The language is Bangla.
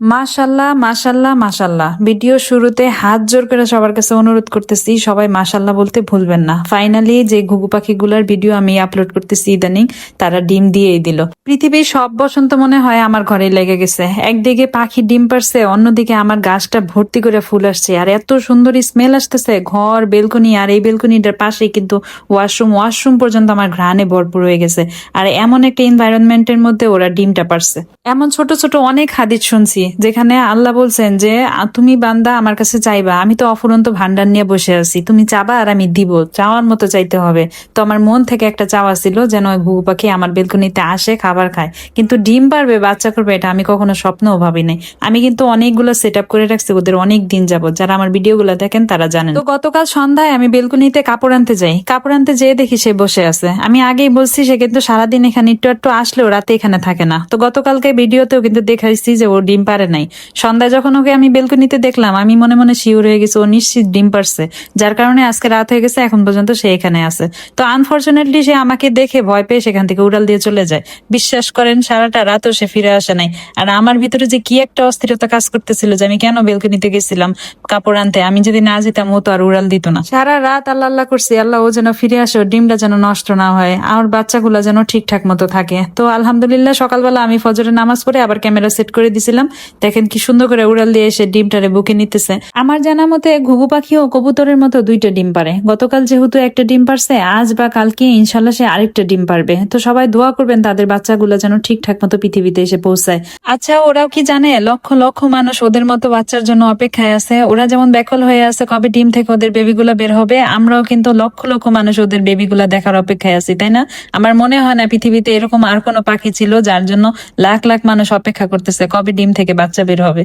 মাশাল্লাহ মাশাল্লাহ মাশাল্লাহ। ভিডিও শুরুতে হাত জোর করে সবার কাছে অনুরোধ করতেছি, সবাই মাশাল্লাহ বলতে ভুলবেন না। ফাইনালি যে ঘুঘু পাখিগুলার ভিডিও আমি আপলোড করতেছি ইদানিং, তারা ডিম দিয়েই দিল। পৃথিবীর সব বসন্ত মনে হয় আমার ঘরে লেগে গেছে। একদিকে পাখি ডিম পারছে, অন্যদিকে আমার গাছটা ভর্তি করে ফুল আসছে, আর এত সুন্দর স্মেল আসতেছে। ঘর, বেলকনি, আর এই বেলকনিটার পাশেই কিন্তু ওয়াশরুম পর্যন্ত আমার ঘ্রাণে ভরপুর হয়ে গেছে। আর এমন একটা এনভায়রনমেন্টের মধ্যে ওরা ডিমটা পারছে। এমন ছোট ছোট অনেক হাদিস শুনছি যেখানে আল্লাহ বলছেন যে তুমি বান্দা আমার কাছে চাইবা, আমি তো অফুরন্ত ভান্ডার নিয়ে বসে আছি, তুমি চাবা আর আমি দিব, চাওয়ার মতো চাইতে হবে। তো আমার মন থেকে একটা চাওয়া ছিল যেন ওই ঘুঘু পাখি আমার বেলকনিতে আসে, খাবার খায়, কিন্তু ডিম পারবে, বাচ্চা করবে, এটা আমি কখনো স্বপ্নও ভাবি নাই। আমি কিন্তু অনেকগুলো সেট আপ করে রাখছি ওদের অনেক দিন যাবত, যারা আমার ভিডিওগুলো দেখেন তারা জানেন। তো গতকাল সন্ধ্যায় আমি বেলকনিতে কাপড় আনতে যাই, কাপড় আনতে যেয়ে দেখি সে বসে আছে। আমি আগেই বলছি সে কিন্তু সারাদিন এখানে একটু একটু আসলেও রাতে এখানে থাকে না। তো গতকালকে ভিডিওতেও কিন্তু দেখাইছি যে ও ডিম পারে নাই। সন্ধ্যায় যখন ওকে আমি বেলকনিতে দেখলাম, আমি মনে মনে শিওর হয়ে গেছি ও নিশ্চিত ডিম পারছে, যার কারণে আজকে রাত হয়ে গেছে, এখন পর্যন্ত সে এখানে আছে। তো আনফরচুনেটলি সে আমাকে দেখে ভয় পেয়ে সেখান থেকে উড়াল দিয়ে চলে যায়। বিশ্বাস করেন সারাটা রাতও সে ফিরে আসে নাই। আর আমার ভিতরে যে কি একটা অস্থিরতা কাজ করতেছিল যে আমি কেন বেলকনিতে গেছিলাম কাপড় আনতে, আমি যদি না যেতাম ও তো আর উড়াল দিত না। সারা রাত আল্লাহ আল্লাহ করছি, আল্লাহ ও যেন ফিরে আসে, ওর ডিমটা যেন নষ্ট না হয়, আর বাচ্চাগুলো যেন ঠিকঠাক মতো থাকে। তো আলহামদুলিল্লাহ সকালবেলা আমি ফজরের নামাজ পড়ে আবার ক্যামেরা সেট করে দিছিলাম। দেখেন কি সুন্দর করে উড়াল দিয়ে এসে ডিমটারে বুকে নিতেছে। আমার জানা মতে ঘুঘু পাখি ও কবুতরের মতো দুইটা ডিম পারে। গতকাল যেহেতু একটা ডিম পারছে, আজ বা কালকে ইনশাল্লাহ সে আরেকটা ডিম পারবে। তো সবাই দোয়া করবেন তাদের বাচ্চাগুলো যেন ঠিকঠাক মতো পৃথিবীতে এসে পৌঁছায়। আচ্ছা, ওরাও কি জানে লক্ষ লক্ষ মানুষ ওদের মতো বাচ্চার জন্য অপেক্ষায় আছে? ওরা যেমন ব্যাকুল হয়ে আছে কবে ডিম থেকে ওদের বেবিগুলা বের হবে, আমরাও কিন্তু লক্ষ লক্ষ মানুষ ওদের বেবিগুলা দেখার অপেক্ষায় আছি, তাই না? আমার মনে হয় না পৃথিবীতে এরকম আর কোনো পাখি ছিল যার জন্য লাখ লাখ মানুষ অপেক্ষা করতেছে কবে ডিম থেকে বাচ্চা বের হবে।